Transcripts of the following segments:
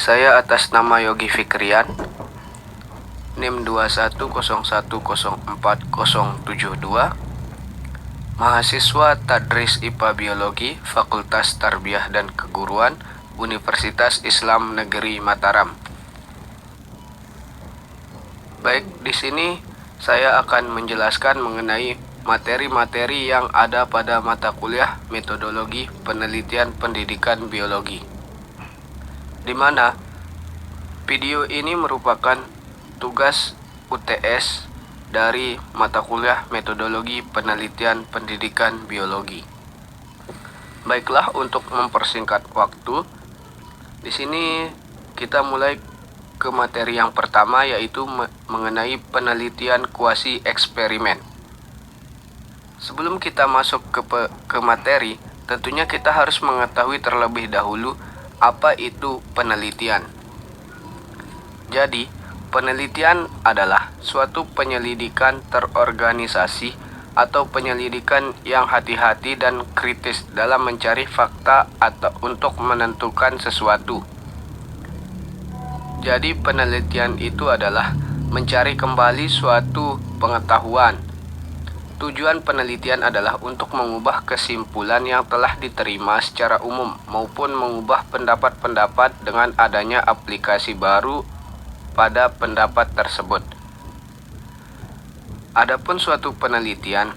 saya atas nama Yogi Fikrian, NIM 2101040072, mahasiswa Tadris IPA Biologi, Fakultas Tarbiyah dan Keguruan, Universitas Islam Negeri Mataram. Baik, di sini saya akan menjelaskan mengenai materi-materi yang ada pada mata kuliah Metodologi Penelitian Pendidikan Biologi, di mana video ini merupakan tugas UTS dari mata kuliah Metodologi Penelitian Pendidikan Biologi. Baiklah, untuk mempersingkat waktu, di sini kita mulai ke materi yang pertama, yaitu mengenai penelitian kuasi eksperimen. Sebelum kita masuk ke materi, tentunya kita harus mengetahui terlebih dahulu apa itu penelitian. Jadi, penelitian adalah suatu penyelidikan terorganisasi atau penyelidikan yang hati-hati dan kritis dalam mencari fakta atau untuk menentukan sesuatu. Jadi, penelitian itu adalah mencari kembali suatu pengetahuan. Tujuan penelitian adalah untuk mengubah kesimpulan yang telah diterima secara umum maupun mengubah pendapat-pendapat dengan adanya aplikasi baru pada pendapat tersebut. Adapun suatu penelitian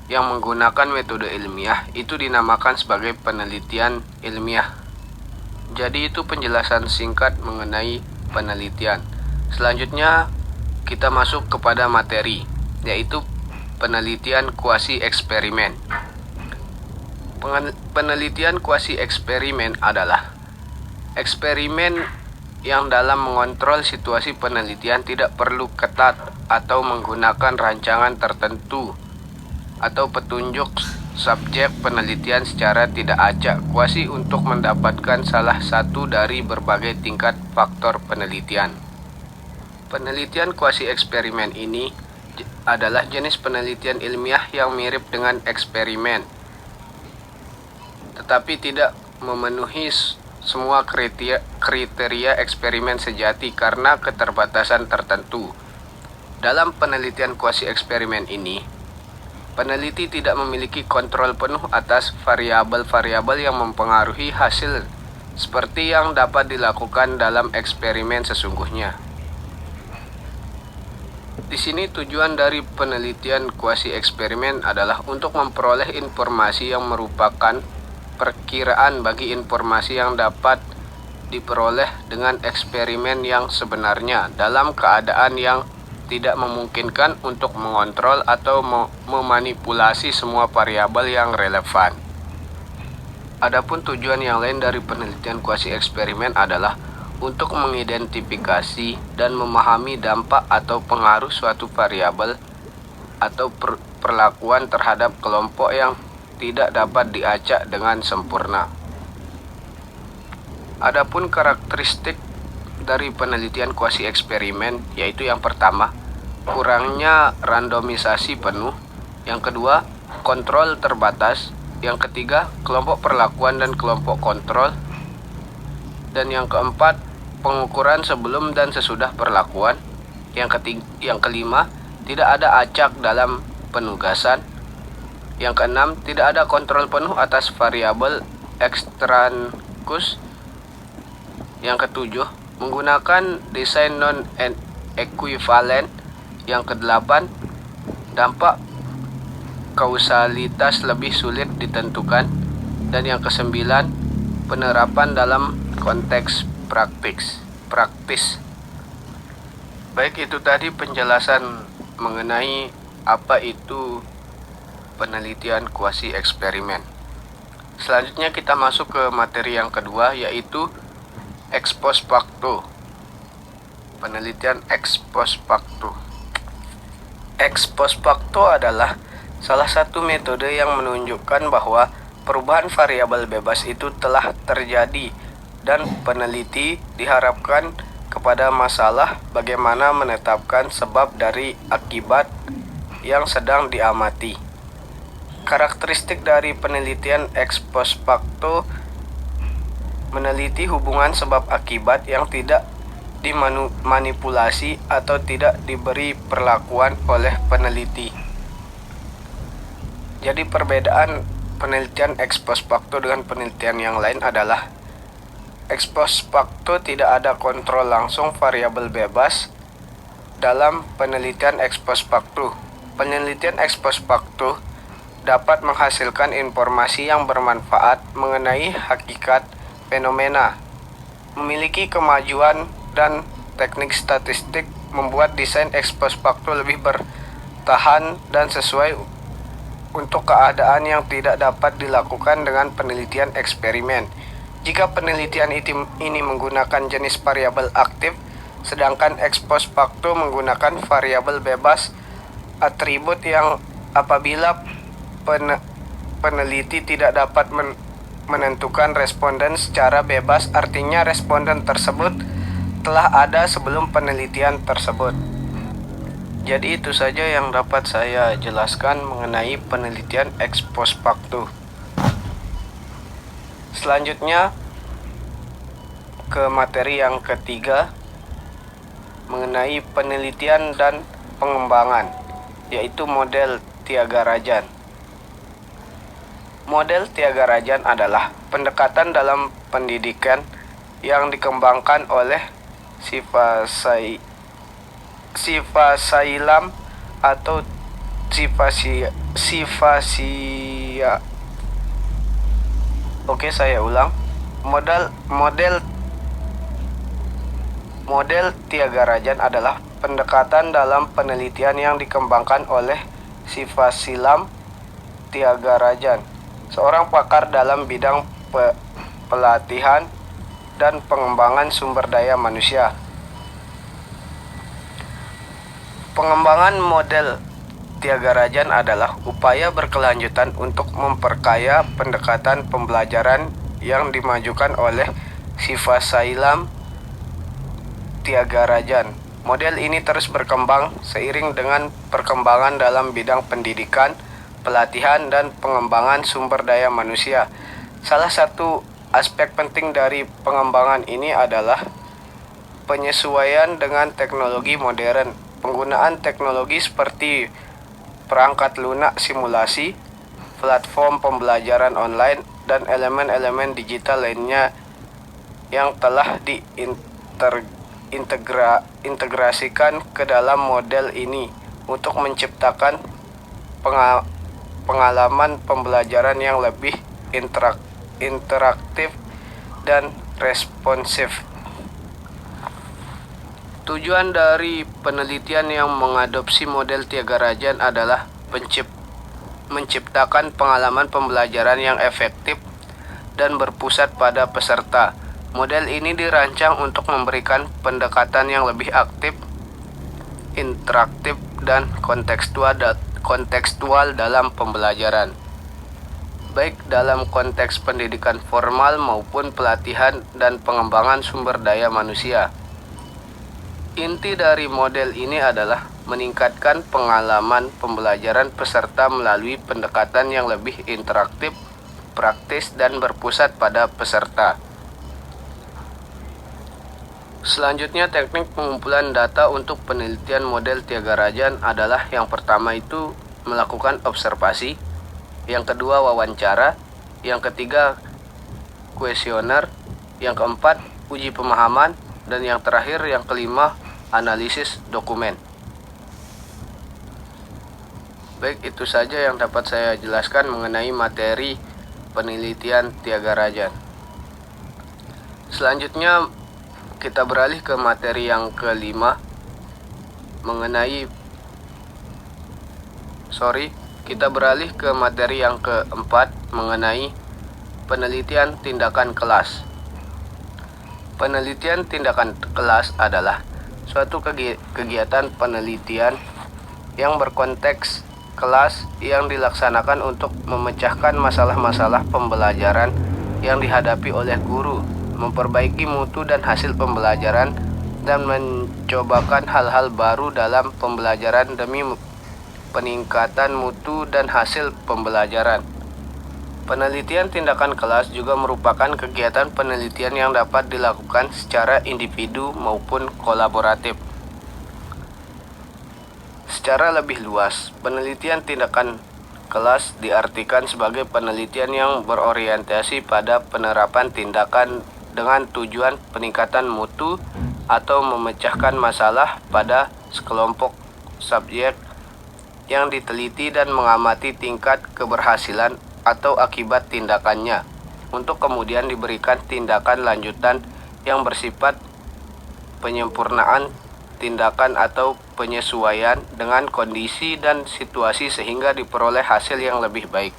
yang menggunakan metode ilmiah itu dinamakan sebagai penelitian ilmiah. Jadi itu penjelasan singkat mengenai penelitian. Selanjutnya kita masuk kepada materi, yaitu penelitian kuasi eksperimen. Penelitian kuasi eksperimen adalah eksperimen yang dalam mengontrol situasi penelitian tidak perlu ketat atau menggunakan rancangan tertentu atau petunjuk subjek penelitian secara tidak acak kuasi untuk mendapatkan salah satu dari berbagai tingkat faktor penelitian. Penelitian kuasi eksperimen ini adalah jenis penelitian ilmiah yang mirip dengan eksperimen, tetapi tidak memenuhi semua kriteria eksperimen sejati karena keterbatasan tertentu. Dalam penelitian kuasi eksperimen ini, peneliti tidak memiliki kontrol penuh atas variabel-variabel yang mempengaruhi hasil seperti yang dapat dilakukan dalam eksperimen sesungguhnya. Di sini tujuan dari penelitian kuasi eksperimen adalah untuk memperoleh informasi yang merupakan perkiraan bagi informasi yang dapat diperoleh dengan eksperimen yang sebenarnya dalam keadaan yang tidak memungkinkan untuk mengontrol atau memanipulasi semua variabel yang relevan. Adapun tujuan yang lain dari penelitian kuasi eksperimen adalah untuk mengidentifikasi dan memahami dampak atau pengaruh suatu variabel atau perlakuan terhadap kelompok yang tidak dapat diacak dengan sempurna. Adapun karakteristik dari penelitian kuasi eksperimen, yaitu yang pertama, kurangnya randomisasi penuh, yang kedua, kontrol terbatas, yang ketiga, kelompok perlakuan dan kelompok kontrol, dan yang keempat, pengukuran sebelum dan sesudah perlakuan, yang kelima, tidak ada acak dalam penugasan, yang keenam, tidak ada kontrol penuh atas variabel ekstrankus, yang ketujuh, menggunakan desain non-equivalent, yang kedelapan, dampak kausalitas lebih sulit ditentukan, dan yang kesembilan, penerapan dalam konteks praktis. Baik, itu tadi penjelasan mengenai apa itu penelitian kuasi eksperimen. Selanjutnya kita masuk ke materi yang kedua, yaitu ex post facto. Penelitian ex post facto. Ex post facto adalah salah satu metode yang menunjukkan bahwa perubahan variabel bebas itu telah terjadi dan peneliti diharapkan kepada masalah bagaimana menetapkan sebab dari akibat yang sedang diamati. Karakteristik dari penelitian ex post facto meneliti hubungan sebab akibat yang tidak dimanipulasi atau tidak diberi perlakuan oleh peneliti. Jadi perbedaan penelitian ex post facto dengan penelitian yang lain adalah ex post facto tidak ada kontrol langsung variabel bebas dalam penelitian ex post facto. Penelitian ex post facto dapat menghasilkan informasi yang bermanfaat mengenai hakikat fenomena, memiliki kemajuan dan teknik statistik membuat desain ex post facto lebih bertahan dan sesuai untuk keadaan yang tidak dapat dilakukan dengan penelitian eksperimen. Jika penelitian ini menggunakan jenis variabel aktif, sedangkan ex post facto menggunakan variabel bebas atribut yang apabila peneliti tidak dapat menentukan responden secara bebas, artinya responden tersebut telah ada sebelum penelitian tersebut. Jadi itu saja yang dapat saya jelaskan mengenai penelitian ex post facto. Selanjutnya ke materi yang ketiga mengenai penelitian dan pengembangan, yaitu model Tyagarajan. Model Tyagarajan adalah pendekatan dalam pendidikan yang dikembangkan oleh Sivasailam atau Sivasia. Oke, saya ulang. Model Tyagarajan adalah pendekatan dalam penelitian yang dikembangkan oleh Sivasilam Tyagarajan, seorang pakar dalam bidang pelatihan dan pengembangan sumber daya manusia. Pengembangan model Tyagarajan adalah upaya berkelanjutan untuk memperkaya pendekatan pembelajaran yang dimajukan oleh Sivasailam Tyagarajan. Model ini terus berkembang seiring dengan perkembangan dalam bidang pendidikan, pelatihan, dan pengembangan sumber daya manusia. Salah satu aspek penting dari pengembangan ini adalah penyesuaian dengan teknologi modern. Penggunaan teknologi seperti perangkat lunak simulasi, platform pembelajaran online, dan elemen-elemen digital lainnya yang telah diintegrasikan ke dalam model ini untuk menciptakan pengalaman pembelajaran yang lebih interaktif dan responsif. Tujuan dari penelitian yang mengadopsi model Tyagarajan adalah menciptakan pengalaman pembelajaran yang efektif dan berpusat pada peserta. Model ini dirancang untuk memberikan pendekatan yang lebih aktif, interaktif, dan kontekstual dalam pembelajaran, baik dalam konteks pendidikan formal maupun pelatihan dan pengembangan sumber daya manusia. Inti dari model ini adalah meningkatkan pengalaman pembelajaran peserta melalui pendekatan yang lebih interaktif, praktis, dan berpusat pada peserta. Selanjutnya, teknik pengumpulan data untuk penelitian model Tyagarajan adalah yang pertama itu melakukan observasi, yang kedua wawancara, yang ketiga kuesioner, yang keempat uji pemahaman, dan yang terakhir yang kelima analisis dokumen. Baik, itu saja yang dapat saya jelaskan mengenai materi penelitian Tyagarajan. Selanjutnya kita beralih ke materi yang kelima kita beralih ke materi yang keempat mengenai penelitian tindakan kelas. Penelitian tindakan kelas adalah suatu kegiatan penelitian yang berkonteks kelas yang dilaksanakan untuk memecahkan masalah-masalah pembelajaran yang dihadapi oleh guru, memperbaiki mutu dan hasil pembelajaran, dan mencobakan hal-hal baru dalam pembelajaran demi peningkatan mutu dan hasil pembelajaran. Penelitian tindakan kelas juga merupakan kegiatan penelitian yang dapat dilakukan secara individu maupun kolaboratif. Secara lebih luas, penelitian tindakan kelas diartikan sebagai penelitian yang berorientasi pada penerapan tindakan dengan tujuan peningkatan mutu atau memecahkan masalah pada sekelompok subjek yang diteliti dan mengamati tingkat keberhasilan atau akibat tindakannya, untuk kemudian diberikan tindakan lanjutan yang bersifat penyempurnaan tindakan atau penyesuaian dengan kondisi dan situasi sehingga diperoleh hasil yang lebih baik.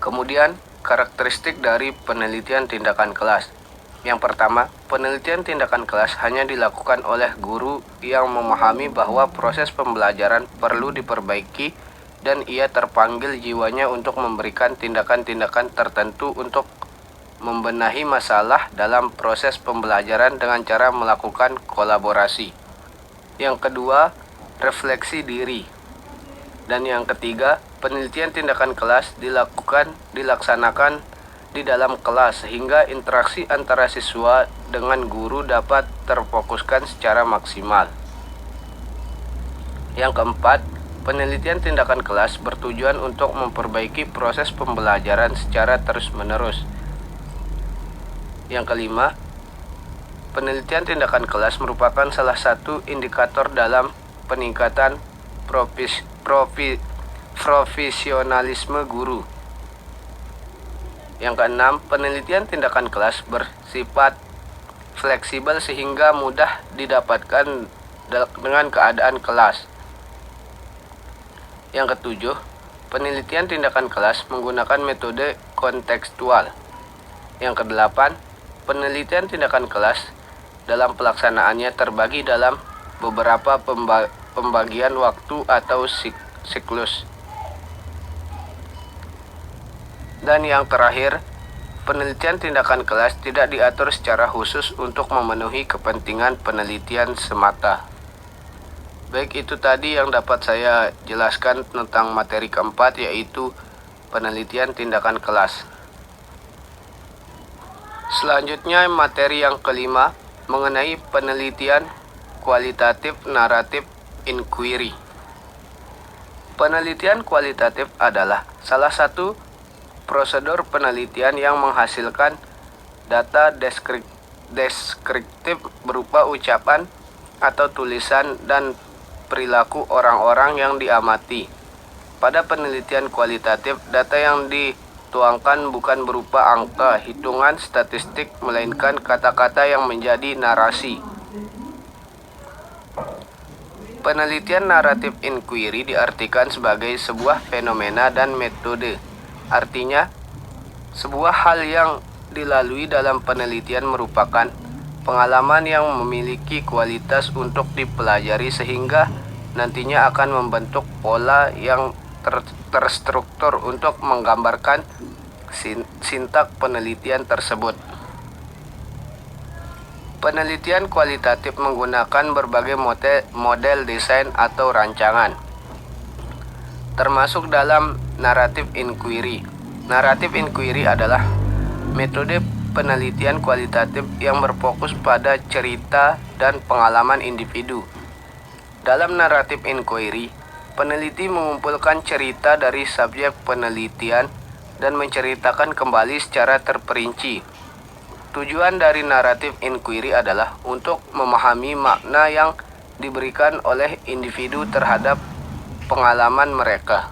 Kemudian, karakteristik dari penelitian tindakan kelas. Yang pertama, penelitian tindakan kelas hanya dilakukan oleh guru yang memahami bahwa proses pembelajaran perlu diperbaiki dan ia terpanggil jiwanya untuk memberikan tindakan-tindakan tertentu untuk membenahi masalah dalam proses pembelajaran dengan cara melakukan kolaborasi. Yang kedua, refleksi diri. Dan yang ketiga, penelitian tindakan kelas dilaksanakan di dalam kelas sehingga interaksi antara siswa dengan guru dapat terfokuskan secara maksimal. Yang keempat, penelitian tindakan kelas bertujuan untuk memperbaiki proses pembelajaran secara terus-menerus. Yang kelima, penelitian tindakan kelas merupakan salah satu indikator dalam peningkatan profesionalisme guru. Yang keenam, penelitian tindakan kelas bersifat fleksibel sehingga mudah didapatkan dengan keadaan kelas. Yang ketujuh, penelitian tindakan kelas menggunakan metode kontekstual. Yang kedelapan, penelitian tindakan kelas dalam pelaksanaannya terbagi dalam beberapa pembagian waktu atau siklus. Dan yang terakhir, penelitian tindakan kelas tidak diatur secara khusus untuk memenuhi kepentingan penelitian semata. Baik, itu tadi yang dapat saya jelaskan tentang materi keempat, yaitu penelitian tindakan kelas. Selanjutnya materi yang kelima mengenai penelitian kualitatif naratif inquiry. Penelitian kualitatif adalah salah satu prosedur penelitian yang menghasilkan data deskriptif berupa ucapan atau tulisan dan perilaku orang-orang yang diamati. Pada penelitian kualitatif, data yang dituangkan bukan berupa angka, hitungan statistik, melainkan kata-kata yang menjadi narasi. Penelitian naratif inquiry diartikan sebagai sebuah fenomena dan metode. Artinya, sebuah hal yang dilalui dalam penelitian merupakan pengalaman yang memiliki kualitas untuk dipelajari sehingga nantinya akan membentuk pola yang terstruktur untuk menggambarkan sintak penelitian tersebut. Penelitian kualitatif menggunakan berbagai model desain atau rancangan, termasuk dalam naratif inquiry. Naratif inquiry adalah metode penelitian kualitatif yang berfokus pada cerita dan pengalaman individu. Dalam naratif inquiry, peneliti mengumpulkan cerita dari subjek penelitian dan menceritakan kembali secara terperinci. Tujuan dari naratif inquiry adalah untuk memahami makna yang diberikan oleh individu terhadap pengalaman mereka.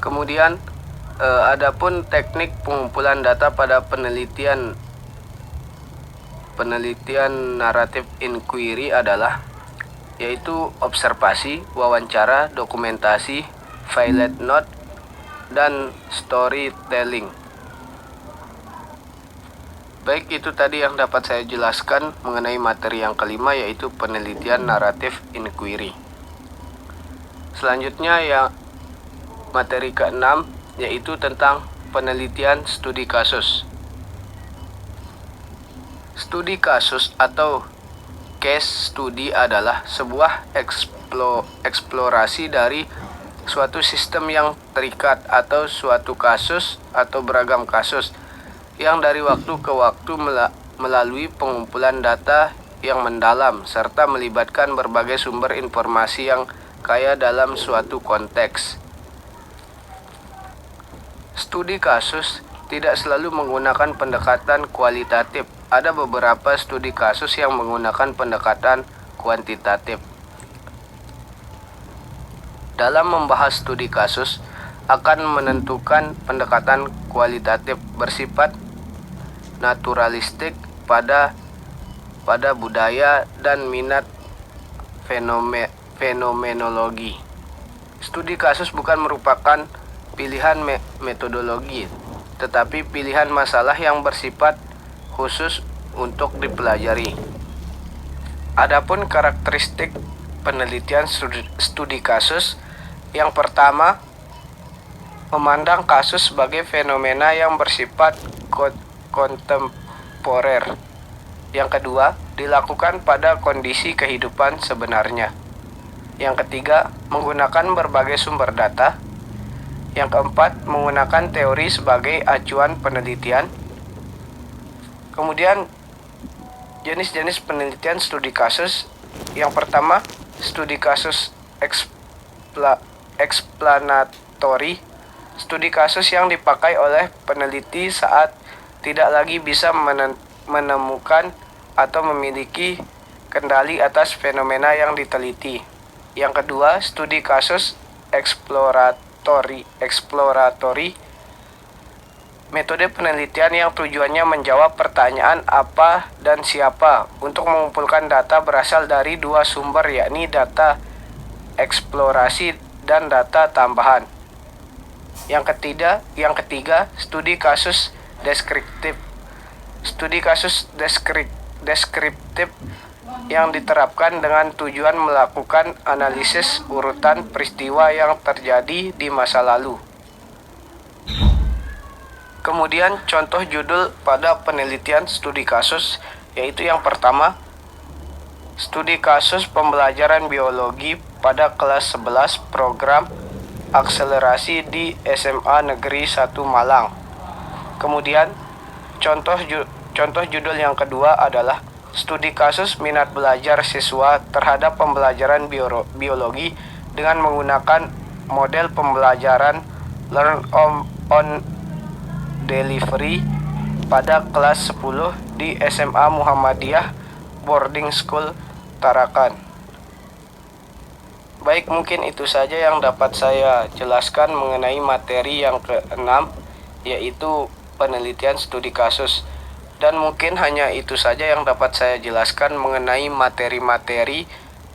Kemudian, adapun teknik pengumpulan data pada penelitian naratif inquiry adalah yaitu observasi, wawancara, dokumentasi, pilot note, dan storytelling. Baik, itu tadi yang dapat saya jelaskan mengenai materi yang kelima, yaitu penelitian naratif inquiry. Selanjutnya materi keenam, yaitu tentang penelitian studi kasus. Studi kasus atau case study adalah sebuah eksplorasi dari suatu sistem yang terikat atau suatu kasus atau beragam kasus yang dari waktu ke waktu melalui pengumpulan data yang mendalam serta melibatkan berbagai sumber informasi yang kaya dalam suatu konteks. Studi kasus tidak selalu menggunakan pendekatan kualitatif. Ada beberapa studi kasus yang menggunakan pendekatan kuantitatif. Dalam membahas studi kasus, akan menentukan pendekatan kualitatif bersifat naturalistik pada budaya dan minat fenomenologi. Studi kasus bukan merupakan pilihan metodologi, tetapi pilihan masalah yang bersifat khusus untuk dipelajari. Adapun karakteristik penelitian studi kasus, yang pertama, memandang kasus sebagai fenomena yang bersifat kontemporer. Yang kedua, dilakukan pada kondisi kehidupan sebenarnya. Yang ketiga, menggunakan berbagai sumber data. Yang keempat, menggunakan teori sebagai acuan penelitian. Kemudian, jenis-jenis penelitian studi kasus. Yang pertama, studi kasus eksplanatori. Studi kasus yang dipakai oleh peneliti saat tidak lagi bisa menemukan atau memiliki kendali atas fenomena yang diteliti. Yang kedua, studi kasus eksploratori, metode penelitian yang tujuannya menjawab pertanyaan apa dan siapa untuk mengumpulkan data berasal dari dua sumber, yakni data eksplorasi dan data tambahan. Yang ketiga, studi kasus deskriptif. Studi kasus deskriptif yang diterapkan dengan tujuan melakukan analisis urutan peristiwa yang terjadi di masa lalu. Kemudian contoh judul pada penelitian studi kasus, yaitu yang pertama, studi kasus pembelajaran biologi pada kelas 11 program akselerasi di SMA Negeri 1 Malang. Kemudian contoh judul yang kedua adalah studi kasus minat belajar siswa terhadap pembelajaran biologi dengan menggunakan model pembelajaran Learn on Delivery pada kelas 10 di SMA Muhammadiyah Boarding School Tarakan. Baik, mungkin itu saja yang dapat saya jelaskan mengenai materi yang keenam, yaitu penelitian studi kasus. Dan mungkin hanya itu saja yang dapat saya jelaskan mengenai materi-materi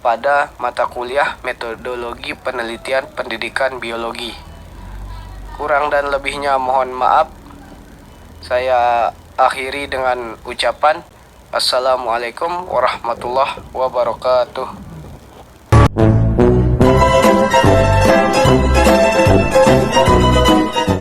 pada mata kuliah metodologi penelitian pendidikan biologi. Kurang dan lebihnya mohon maaf. Saya akhiri dengan ucapan Assalamualaikum warahmatullahi wabarakatuh.